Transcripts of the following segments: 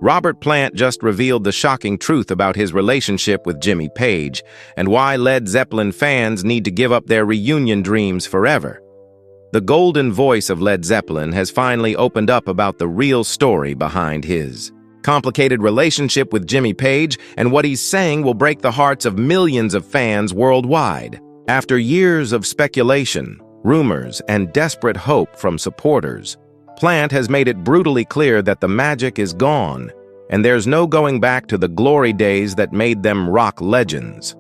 Robert Plant just revealed the shocking truth about his relationship with Jimmy Page and why Led Zeppelin fans need to give up their reunion dreams forever. The golden voice of Led Zeppelin has finally opened up about the real story behind his complicated relationship with Jimmy Page, and what he's saying will break the hearts of millions of fans worldwide. After years of speculation, rumors, and desperate hope from supporters, Plant has made it brutally clear that the magic is gone, and there's no going back to the glory days that made them rock legends.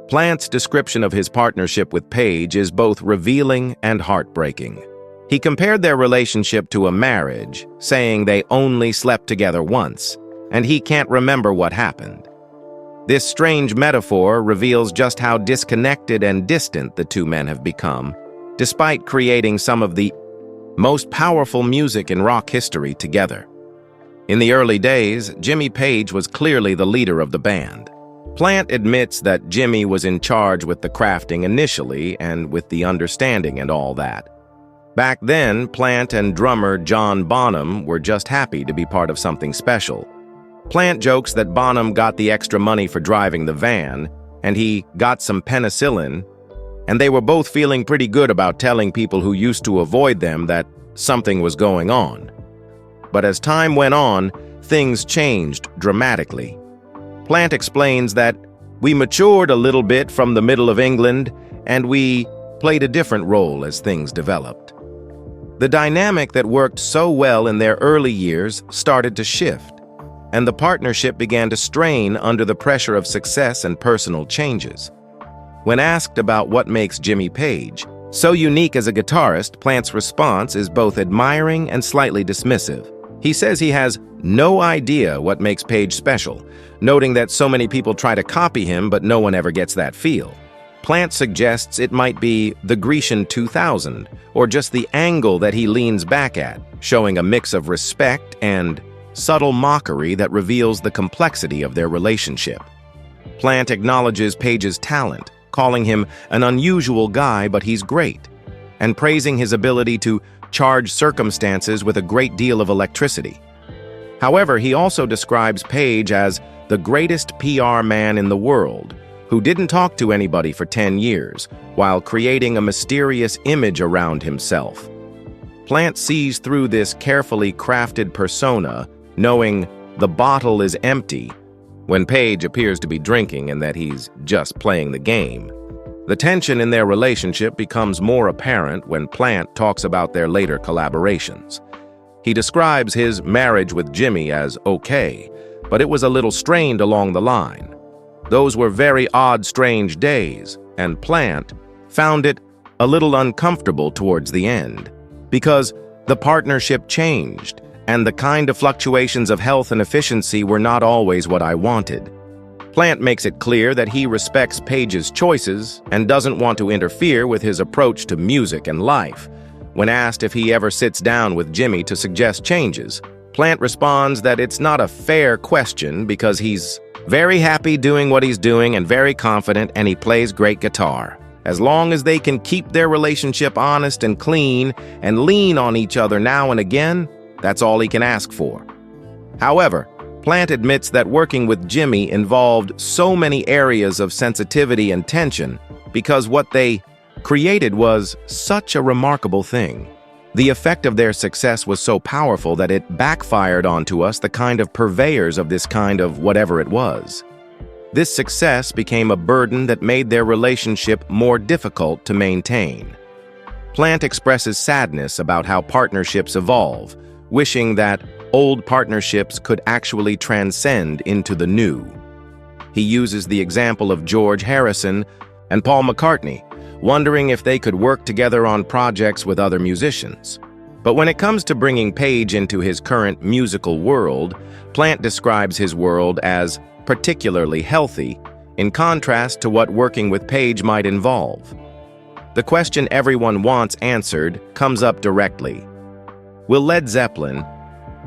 Plant's description of his partnership with Page is both revealing and heartbreaking. He compared their relationship to a marriage, saying they only slept together once, and he can't remember what happened. This strange metaphor reveals just how disconnected and distant the two men have become, despite creating some of the most powerful music in rock history together. In the early days, Jimmy Page was clearly the leader of the band. Plant admits that Jimmy was in charge with the crafting initially and with the understanding and all that. Back then, Plant and drummer John Bonham were just happy to be part of something special. Plant jokes that Bonham got the extra money for driving the van, and he got some penicillin, and they were both feeling pretty good about telling people who used to avoid them that something was going on. But as time went on, things changed dramatically. Plant explains that we matured a little bit from the middle of England, and we played a different role as things developed. The dynamic that worked so well in their early years started to shift, and the partnership began to strain under the pressure of success and personal changes. When asked about what makes Jimmy Page so unique as a guitarist, Plant's response is both admiring and slightly dismissive. He says he has no idea what makes Page special, noting that so many people try to copy him, but no one ever gets that feel. Plant suggests it might be the Grecian 2000, or just the angle that he leans back at, showing a mix of respect and subtle mockery that reveals the complexity of their relationship. Plant acknowledges Page's talent, calling him an unusual guy, but he's great, and praising his ability to charge circumstances with a great deal of electricity. However, he also describes Page as the greatest PR man in the world, who didn't talk to anybody for 10 years, while creating a mysterious image around himself. Plant sees through this carefully crafted persona, knowing the bottle is empty, when Page appears to be drinking and that he's just playing the game. The tension in their relationship becomes more apparent when Plant talks about their later collaborations. He describes his marriage with Jimmy as okay, but it was a little strained along the line. Those were very odd, strange days, and Plant found it a little uncomfortable towards the end, because the partnership changed, and the kind of fluctuations of health and efficiency were not always what I wanted. Plant makes it clear that he respects Page's choices and doesn't want to interfere with his approach to music and life. When asked if he ever sits down with Jimmy to suggest changes, Plant responds that it's not a fair question because he's very happy doing what he's doing and very confident, and he plays great guitar. As long as they can keep their relationship honest and clean and lean on each other now and again, that's all he can ask for. However, Plant admits that working with Jimmy involved so many areas of sensitivity and tension because what they created was such a remarkable thing. The effect of their success was so powerful that it backfired onto us, the kind of purveyors of this kind of whatever it was. This success became a burden that made their relationship more difficult to maintain. Plant expresses sadness about how partnerships evolve, wishing that old partnerships could actually transcend into the new. He uses the example of George Harrison and Paul McCartney, wondering if they could work together on projects with other musicians. But when it comes to bringing Page into his current musical world, Plant describes his world as particularly healthy, in contrast to what working with Page might involve. The question everyone wants answered comes up directly. Will Led Zeppelin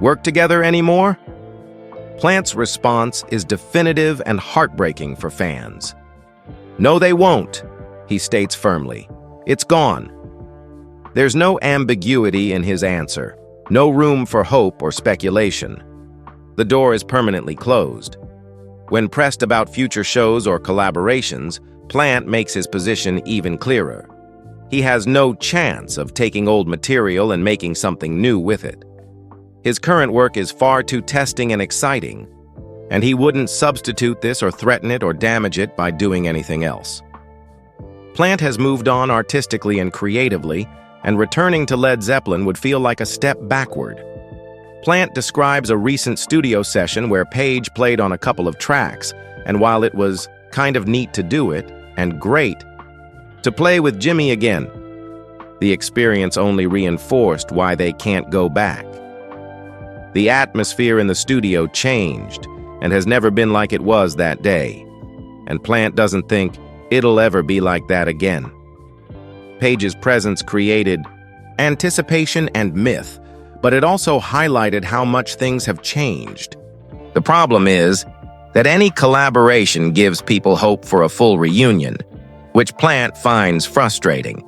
work together anymore? Plant's response is definitive and heartbreaking for fans. No, they won't, he states firmly. It's gone. There's no ambiguity in his answer, no room for hope or speculation. The door is permanently closed. When pressed about future shows or collaborations, Plant makes his position even clearer. He has no chance of taking old material and making something new with it. His current work is far too testing and exciting, and he wouldn't substitute this or threaten it or damage it by doing anything else. Plant has moved on artistically and creatively, and returning to Led Zeppelin would feel like a step backward. Plant describes a recent studio session where Page played on a couple of tracks, and while it was kind of neat to do it, and great to play with Jimmy again, the experience only reinforced why they can't go back. The atmosphere in the studio changed and has never been like it was that day, and Plant doesn't think it'll ever be like that again. Page's presence created anticipation and myth, but it also highlighted how much things have changed. The problem is that any collaboration gives people hope for a full reunion, which Plant finds frustrating.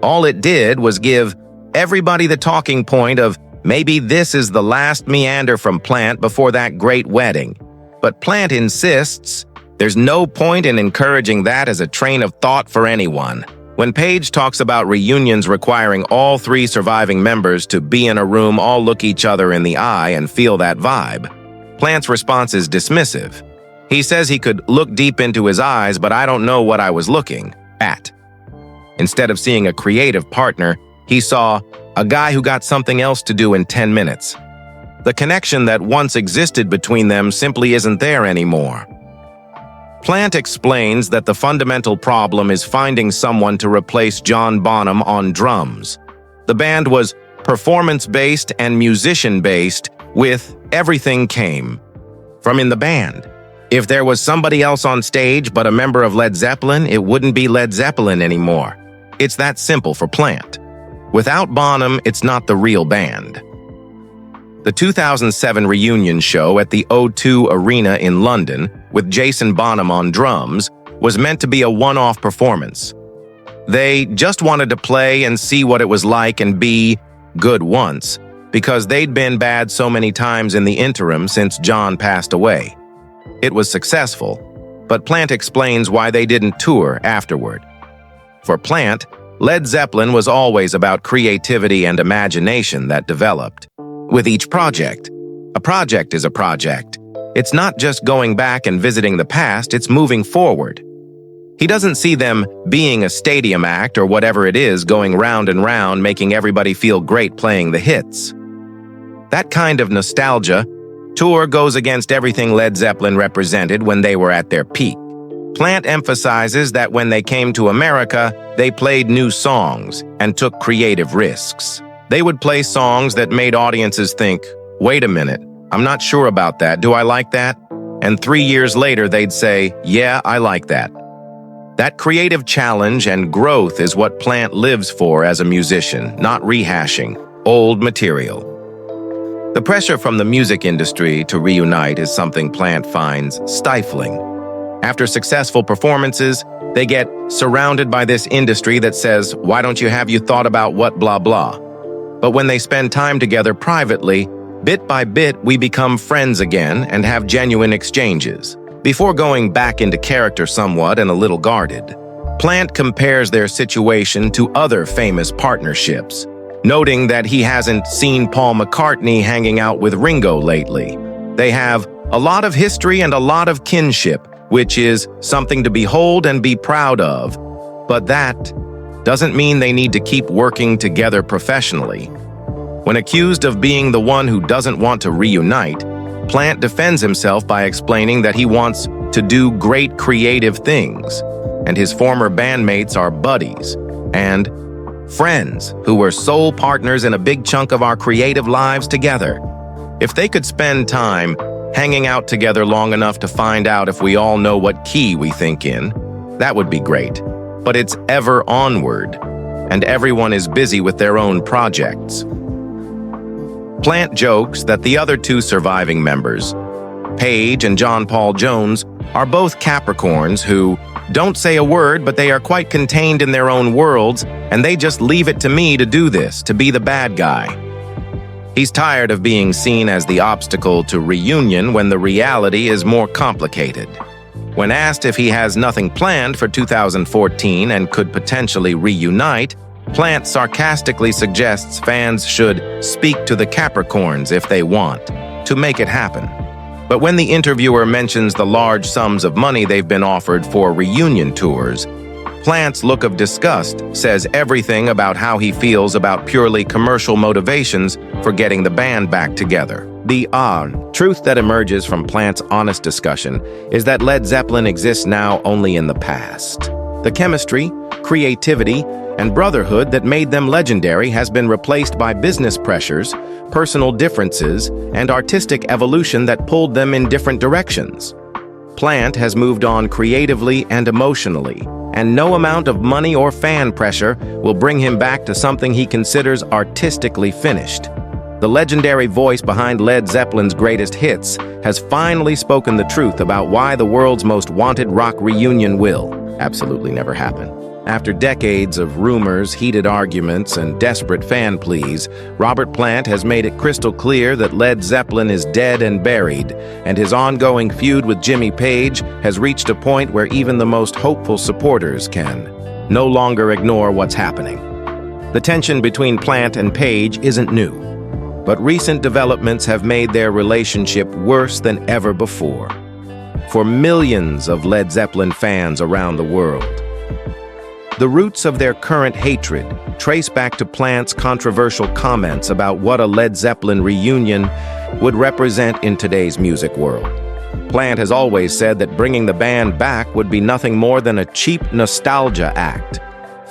All it did was give everybody the talking point of maybe this is the last meander from Plant before that great wedding. But Plant insists there's no point in encouraging that as a train of thought for anyone. When Page talks about reunions requiring all three surviving members to be in a room, all look each other in the eye and feel that vibe, Plant's response is dismissive. He says he could look deep into his eyes, but I don't know what I was looking at. Instead of seeing a creative partner, he saw a guy who got something else to do in 10 minutes. The connection that once existed between them simply isn't there anymore. Plant explains that the fundamental problem is finding someone to replace John Bonham on drums. The band was performance-based and musician-based, with everything came from in the band. If there was somebody else on stage but a member of Led Zeppelin, it wouldn't be Led Zeppelin anymore. It's that simple for Plant. Without Bonham, it's not the real band. The 2007 reunion show at the O2 Arena in London, with Jason Bonham on drums, was meant to be a one-off performance. They just wanted to play and see what it was like and be good once, because they'd been bad so many times in the interim since John passed away. It was successful, but Plant explains why they didn't tour afterward. For Plant, Led Zeppelin was always about creativity and imagination that developed. With each project, a project is a project. It's not just going back and visiting the past, it's moving forward. He doesn't see them being a stadium act or whatever it is, going round and round, making everybody feel great playing the hits. That kind of nostalgia tour goes against everything Led Zeppelin represented when they were at their peak. Plant emphasizes that when they came to America, they played new songs and took creative risks. They would play songs that made audiences think, wait a minute, I'm not sure about that, do I like that? And 3 years later, they'd say, yeah, I like that. That creative challenge and growth is what Plant lives for as a musician, not rehashing old material. The pressure from the music industry to reunite is something Plant finds stifling. After successful performances, they get surrounded by this industry that says, why don't you have you thought about what blah blah? But when they spend time together privately, bit by bit we become friends again and have genuine exchanges. Before going back into character somewhat and a little guarded, Plant compares their situation to other famous partnerships, noting that he hasn't seen Paul McCartney hanging out with Ringo lately. They have a lot of history and a lot of kinship, which is something to behold and be proud of, but that doesn't mean they need to keep working together professionally. When accused of being the one who doesn't want to reunite, Plant defends himself by explaining that he wants to do great creative things, and his former bandmates are buddies and friends who were soul partners in a big chunk of our creative lives together. If they could spend time hanging out together long enough to find out if we all know what key we think in, that would be great. But it's ever onward, and everyone is busy with their own projects. Plant jokes that the other two surviving members, Page and John Paul Jones, are both Capricorns who don't say a word, but they are quite contained in their own worlds, and they just leave it to me to do this, to be the bad guy. He's tired of being seen as the obstacle to reunion when the reality is more complicated. When asked if he has nothing planned for 2014 and could potentially reunite, Plant sarcastically suggests fans should speak to the Capricorns if they want to make it happen. But when the interviewer mentions the large sums of money they've been offered for reunion tours, Plant's look of disgust says everything about how he feels about purely commercial motivations for getting the band back together. The truth that emerges from Plant's honest discussion is that Led Zeppelin exists now only in the past. The chemistry, creativity, and brotherhood that made them legendary has been replaced by business pressures, personal differences, and artistic evolution that pulled them in different directions. Plant has moved on creatively and emotionally, and no amount of money or fan pressure will bring him back to something he considers artistically finished. The legendary voice behind Led Zeppelin's greatest hits has finally spoken the truth about why the world's most wanted rock reunion will absolutely never happen. After decades of rumors, heated arguments, and desperate fan pleas, Robert Plant has made it crystal clear that Led Zeppelin is dead and buried, and his ongoing feud with Jimmy Page has reached a point where even the most hopeful supporters can no longer ignore what's happening. The tension between Plant and Page isn't new, but recent developments have made their relationship worse than ever before. For millions of Led Zeppelin fans around the world, the roots of their current hatred trace back to Plant's controversial comments about what a Led Zeppelin reunion would represent in today's music world. Plant has always said that bringing the band back would be nothing more than a cheap nostalgia act,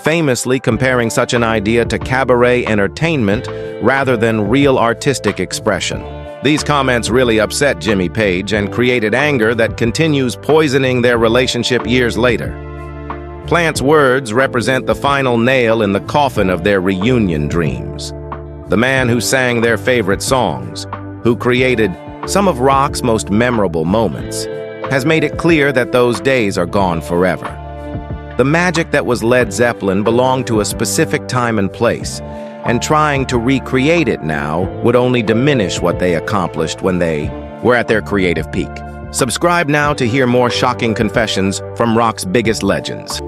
famously comparing such an idea to cabaret entertainment rather than real artistic expression. These comments really upset Jimmy Page and created anger that continues poisoning their relationship years later. Plant's words represent the final nail in the coffin of their reunion dreams. The man who sang their favorite songs, who created some of rock's most memorable moments, has made it clear that those days are gone forever. The magic that was Led Zeppelin belonged to a specific time and place, and trying to recreate it now would only diminish what they accomplished when they were at their creative peak. Subscribe now to hear more shocking confessions from rock's biggest legends.